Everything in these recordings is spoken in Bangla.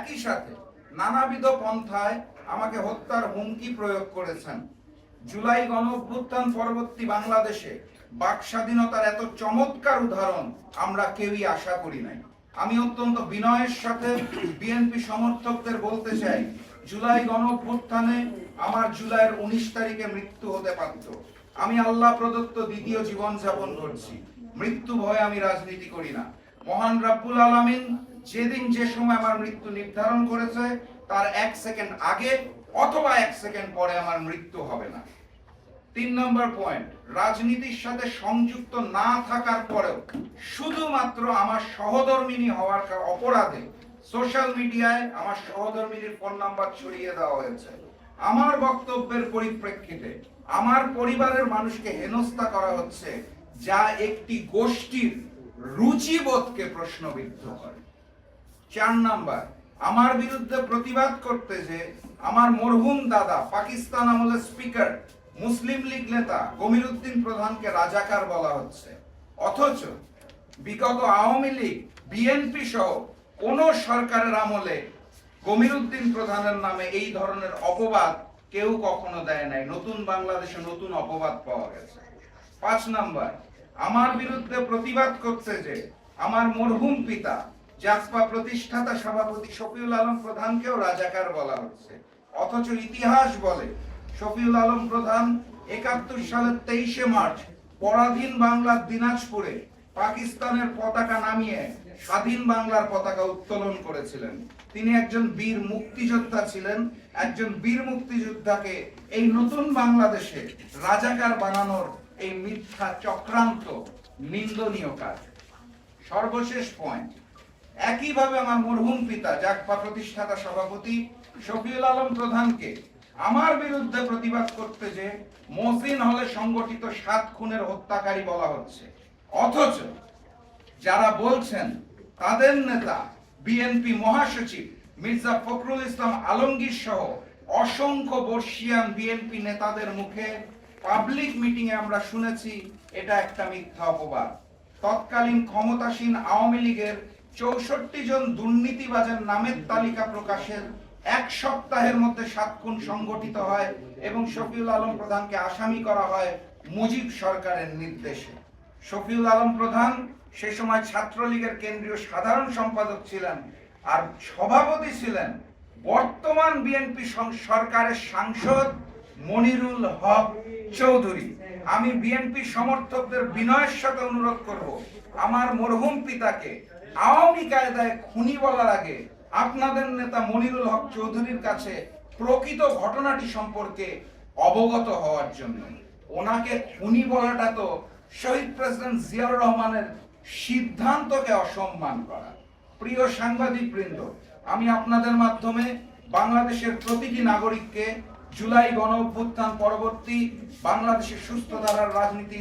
একই সাথে নানাবিধ পন্থায় আমাকে হত্যার হুমকি প্রয়োগ করেছেন। জুলাই গণঅভ্যুত্থান পরবর্তী বাংলাদেশে বাক স্বাধীনতার এত চমৎকার উদাহরণ আমরা কেউই আশা করি নাই। আমি অত্যন্ত বিনয়ের সাথে বিএনপি সমর্থকদের বলতে চাই, জুলাই গণঅভ্যুত্থানে আমার জুলাইয়ের 19 তারিখে মৃত্যু হতে পারত। আমি আল্লাহ প্রদত্ত দ্বিতীয় জীবন যাপন করছি। মৃত্যু ভয়ে আমি রাজনীতি করি না। মহান রাব্বুল আলামিন যেদিন যে সময় আমার মৃত্যু নির্ধারণ করেছে তার 1 সেকেন্ড আগে অথবা 1 সেকেন্ড পরে আমার মৃত্যু হবে না। 3 নম্বর পয়েন্ট, রাজনীতির সাথে সংযুক্ত না থাকার পরেও শুধুমাত্র আমার সহধর্মিণী হওয়ার অপরাধে সোশ্যাল মিডিয়ায় আমার সহধর্মিণীর ফোন নাম্বার ছড়িয়ে দেওয়া হয়েছে। আমার বক্তব্যের পরিপ্রেক্ষিতে আমার পরিবারের মানুষকে হেনস্থা করা হচ্ছে, যা একটি গোষ্ঠীর রুচিবোধকে প্রশ্নবিদ্ধ করে। 4 নাম্বার, আমার বিরুদ্ধে প্রতিবাদ করতে যে আমার মরহুম দাদা পাকিস্তান আমলের স্পিকার মুসলিম লীগ নেতা গমিরুদ্দিন প্রধানকে রাজাকার বলা হচ্ছে, অথচ বিগত আওয়ামী লীগ বিএনপি সহ কোন সরকারের আমলে গমিরুদ্দিন প্রধানের নামে এই ধরনের অপবাদ কেউ কখনো দেয় নাই। নতুন বাংলাদেশে নতুন অপবাদ পাওয়া গেছে। 5 নাম্বার, আমার বিরুদ্ধে প্রতিবাদ করতে যে আমার মরহুম পিতা জাসপা প্রতিষ্ঠাতা সভাপতি শফিউল আলম প্রধানকেও রাজাকার বলা হচ্ছে, অথচ ইতিহাস বলে শফিউল আলম প্রধান 71 সালের 23শে মার্চ পরাধীন বাংলার দিনাজপুরে পাকিস্তানের পতাকা নামিয়ে স্বাধীন বাংলার পতাকা উত্তোলন করেছিলেন। তিনি একজন বীর মুক্তিযোদ্ধা ছিলেন। একজন বীর মুক্তিযোদ্ধাকে এই নতুন বাংলাদেশে রাজাকার বানানোর এই মিথ্যা চক্রান্ত নিন্দনীয় কাজ। সর্বশেষ পয়েন্ট, একইভাবে আমার মরহুম পিতা জাগপা প্রতিষ্ঠাতা সভাপতি শফিউল আলম প্রধানকে আমার বিরুদ্ধে প্রতিবাদ করতে যে মহসিন হলে সংগঠিত 7 খুনের হত্যাকারী বলা হচ্ছে, অথচ যারা বলছেন তাদের নেতা বিএনপি মহাসচিব মির্জা ফখরুল ইসলাম আলমগীর সহ অসংখ্য বর্ষিয়ান বিএনপি নেতাদের মুখে পাবলিক মিটিং এ আমরা শুনেছি এটা একটা মিথ্যা অপবাদ। তৎকালীন ক্ষমতাসীন আওয়ামী লীগের 64 জন দুর্নীতিবাজের নামের তালিকা প্রকাশের 1 সপ্তাহের মধ্যে 7 খুন সংগঠিত হয় এবং শফিউল আলম প্রধানকে আসামি করা হয় মুজিব সরকারের নির্দেশে। শফিউল আলম প্রধান সে সময় ছাত্রলীগের কেন্দ্রীয় সাধারণ সম্পাদক ছিলেন আর সভাপতি ছিলেন বর্তমান বিএনপি সরকারের সাংসদ মনিরুল হক চৌধুরী। আমি বিএনপি সমর্থকদের বিনয়ের সাথে অনুরোধ করব, আমার মরহুম পিতাকে আওয়ামী কায়দায় খুনি বলার আগে আপনাদের নেতা মনিরুল হক চৌধুরীর কাছে প্রকৃত ঘটনাটি সম্পর্কে অবগত হওয়ার জন্য। ওনাকে খুনি বলাটা তো শহীদ প্রেসিডেন্ট জিয়াউর রহমানের সিদ্ধান্তকে অসম্মান করা। প্রিয় সাংবাদিক বৃন্দ, আমি আপনাদের মাধ্যমে বাংলাদেশের প্রতিটি নাগরিককে জুলাই গণঅভ্যুত্থান পরবর্তী বাংলাদেশের সুস্থ ধারার রাজনীতি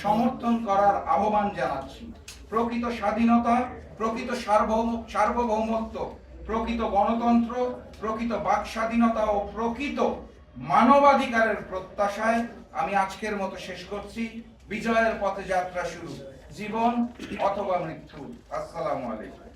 সমর্থন করার আহ্বান জানাচ্ছি। প্রকৃত স্বাধীনতা, প্রকৃত সার্বভৌমত্ব, প্রকৃত গণতন্ত্র, প্রকৃত বাক স্বাধীনতা ও প্রকৃত মানবাধিকারের প্রত্যাশায় আমি আজকের মতো শেষ করছি। বিজয়ের পথে যাত্রা শুরু, জীবন অথবা মৃত্যু। আসসালামু আলাইকুম।